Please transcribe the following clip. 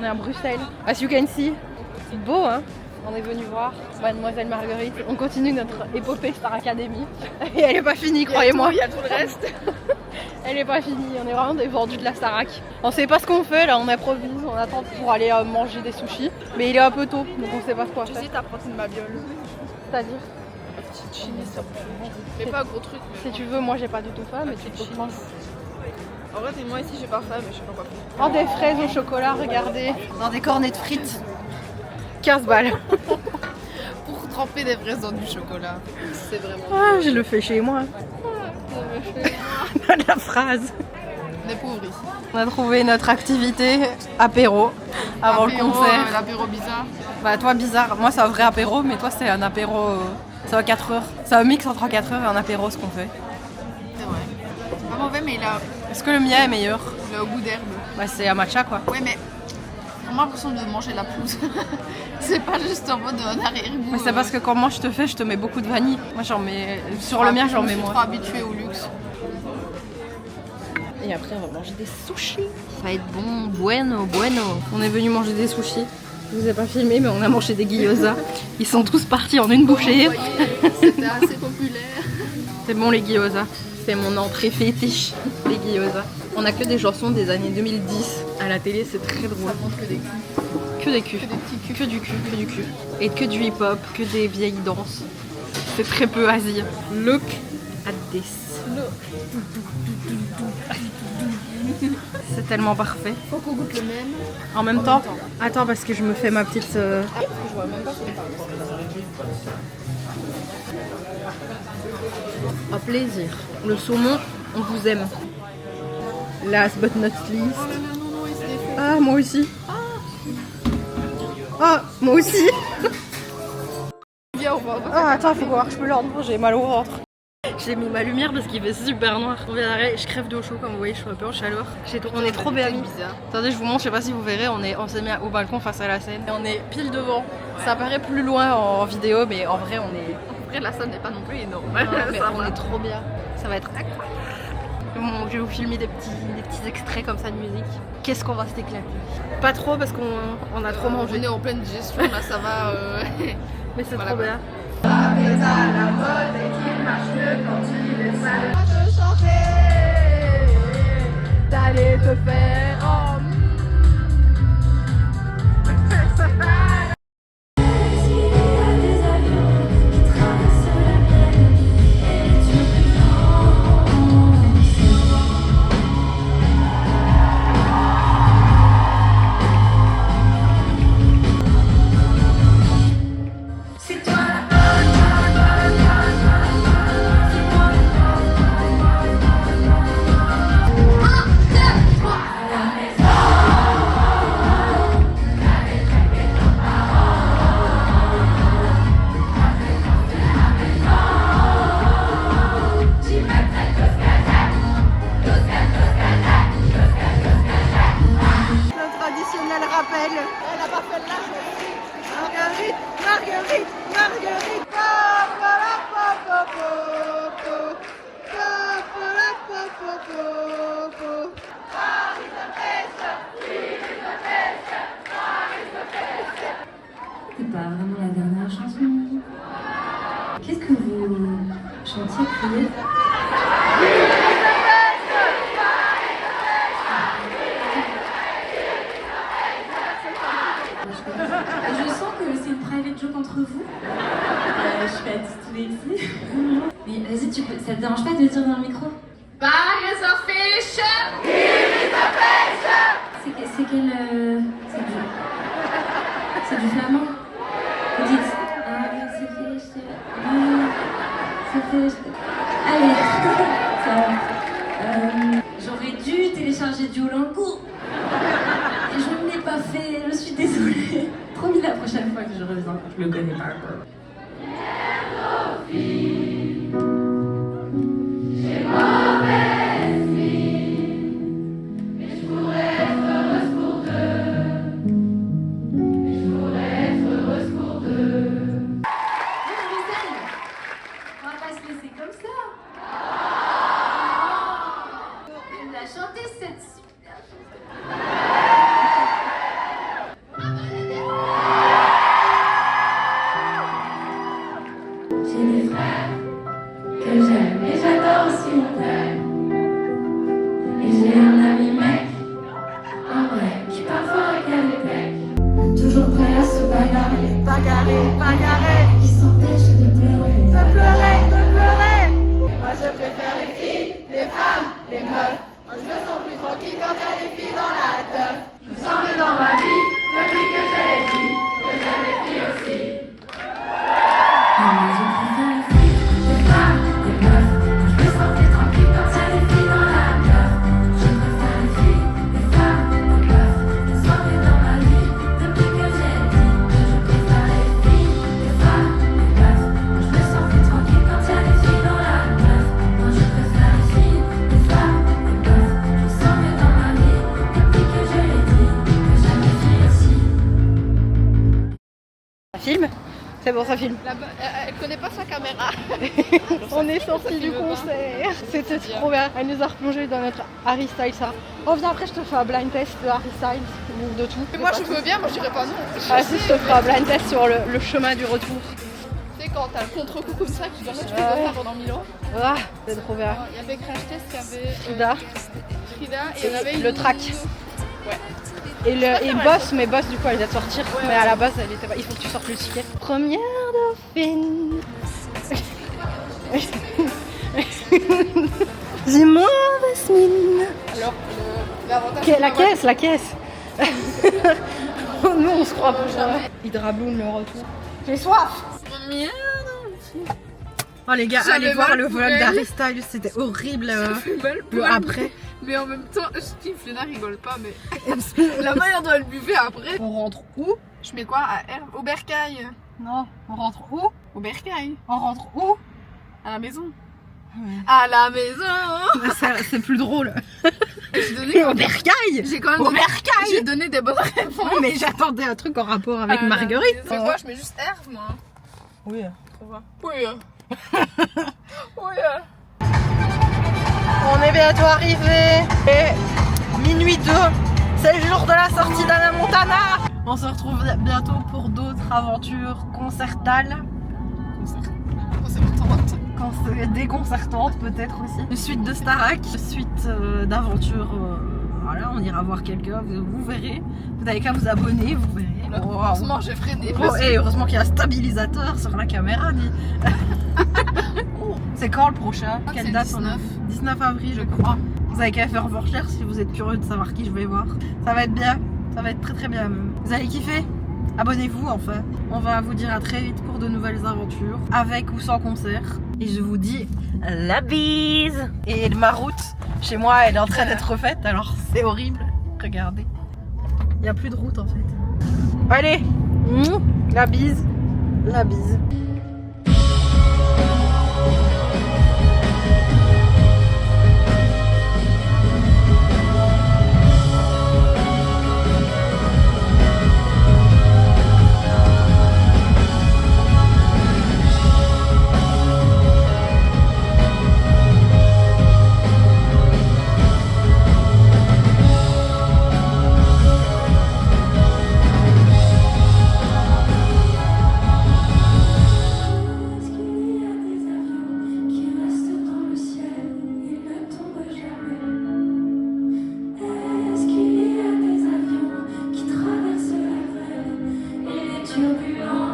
est à Bruxelles. As you can see, c'est beau hein. On est venu voir Mademoiselle Marguerite. On continue notre épopée Star Academy. Et elle est pas finie, croyez-moi. Il y a tout le reste. Elle est pas finie, on est vraiment des vendus de la Starac. On sait pas ce qu'on fait là, on improvise, on attend pour aller manger des sushis. Mais il est un peu tôt, donc on sait pas quoi faire. J'hésite à prendre une babiole. C'est-à-dire Petite chimie ça. Mais pas un gros truc. si tu veux, moi j'ai pas du tout faim, mais tu peux prendre. En vrai, moi ici j'ai pas faim, mais je sais pas quoi faire. Prends des fraises au chocolat, regardez. Dans des cornets de frites. 15 balles. Pour tremper des fraises dans du chocolat. C'est vraiment. Ah, je le fais chez moi. La phrase. Des pauvres ici. On a trouvé notre activité apéro avant le concert. L'apéro bizarre. Bah toi bizarre, moi c'est un vrai apéro, mais toi c'est un apéro, c'est un 4 heures. C'est un mix entre un 4 heures et un apéro ce qu'on fait. C'est vrai. C'est pas mauvais, mais il a Est-ce que le mien est meilleur? au goût d'herbe. Bah c'est un matcha quoi. Ouais, mais j'ai l'impression de manger la pelouse. C'est pas juste en mode un arrière-goût. Mais c'est parce que quand moi je te fais, je te mets beaucoup de vanille. Moi j'en mets, sur le mien j'en mets Je suis moins. trop habituée au luxe. Et après on va manger des sushis. Ça va être bon, bueno. On est venu manger des sushis. Je vous ai pas filmé mais on a mangé des gyoza. Ils sont tous partis en une bouchée. C'était assez populaire. C'est bon les gyoza. C'est mon entrée fétiche, les gyoza. On a que des chansons des années 2010 à la télé, c'est très drôle. Ça montre que des culs. Que des culs. Que des petits culs. Que du cul. Et que du hip-hop, que des vieilles danses. C'est très peu Asie. Look at this. C'est tellement parfait. Faut qu'on goûte le même. En même temps, attends parce que je me fais ma petite... Je vois même pas ce qu'on parle. Un plaisir. Le saumon, on vous aime. Last but not least. Non, il se défait. Ah, moi aussi. Ah, moi aussi. Viens, on va. Ah, attends, faut voir que je peux leur dire, j'ai mal au ventre. J'ai mis ma lumière parce qu'il fait super noir. On vient d'arriver, je crève de chaud comme vous voyez, je suis un peu en chaleur. On est trop bien mis. Attendez, je vous montre, je sais pas si vous verrez, on s'est mis au balcon face à la Seine. Et on est pile devant. Ça paraît plus loin en vidéo, mais en vrai, on est... Après, la salle n'est pas non plus énorme. Non, mais on est trop bien. Ça va être incroyable. Bon, je vais vous filmer des petits extraits comme ça de musique. Qu'est-ce qu'on va s'éclater. Pas trop parce qu'on a trop mangé. On est en pleine digestion, là ça va. Mais c'est voilà, trop bien. D'aller te faire C'est pas vraiment la dernière chanson. Qu'est-ce que vous chantiez, criez? Je sens que c'est une private joke entre vous. Je suis attitudée ici. Mais vas-y, ça te dérange pas de le dire dans le micro? C'est quel... C'est du flamand? Vous dites... Allez, ça va. J'aurais dû télécharger Duolingo. Et je ne l'ai pas fait, je suis désolée. Promis la prochaine fois que je reviens, je le connais pas encore. Ça filme? C'est bon, ça filme. Elle connaît pas sa caméra. On est sortis du concert. C'était trop bien. Elle nous a replongé dans notre Harry Styles. Ça. Oh, viens après, je te fais un blind test de Harry Styles ou de tout. Et moi je veux bien, moi je dirais pas non. Ah si, je te ferai un blind test sur le chemin du retour. Tu sais, quand t'as le contre-coup comme ça, tu dois tu peux pas faire pendant 1000 ans. Ah, c'est trop bien. Il y avait Crash Test, il y avait Frida. Frida et il y avait le track. Ouais. Et Boss, mais Boss du coup elle vient de sortir. Ouais, mais à la base elle était pas. Il faut que tu sortes le ticket. Première dauphine. J'ai mauvaise mine. Alors, l'avantage. La caisse. Nous on se croit pour ça. Hydrabloon le retour. J'ai soif. Oh les gars, allez voir le vlog d'Harry Styles, c'était horrible. Après. Mais en même temps, je kiffe, Léna rigole pas, mais la manière dont elle buvait après. On rentre où? Je mets quoi à R? Au bercail. Non, on rentre où? Au bercail. On rentre où? À la maison. Ouais. À la maison. C'est plus drôle. J'ai donné Au bercail. J'ai quand même Au bercail. J'ai donné des bonnes réponses. Ouais, mais j'attendais un truc en rapport avec Marguerite. C'est quoi? Je mets juste R, moi. Oui. Oui. Oui. On est bientôt arrivé. Et minuit 2, c'est le jour de la sortie d'Anna Montana. On se retrouve bientôt pour d'autres aventures concertales. Déconcertantes peut-être aussi. Une suite de Starac, une suite d'aventures. Voilà, on ira voir quelqu'un, vous verrez. Vous n'avez qu'à vous abonner, vous verrez. Heureusement, j'ai freiné. Et heureusement qu'il y a un stabilisateur sur la caméra. C'est quand le prochain? Quelle date? 19 avril, je crois. Vous avez qu'à faire vos recherches si vous êtes curieux de savoir qui je vais voir. Ça va être bien, ça va être très très bien même. Vous allez kiffer? Abonnez-vous enfin. On va vous dire à très vite pour de nouvelles aventures, avec ou sans concert. Et je vous dis la bise. Et ma route chez moi, elle est en train d'être refaite, alors c'est horrible. Regardez, il n'y a plus de route en fait. Allez, la bise, la bise. turbulent.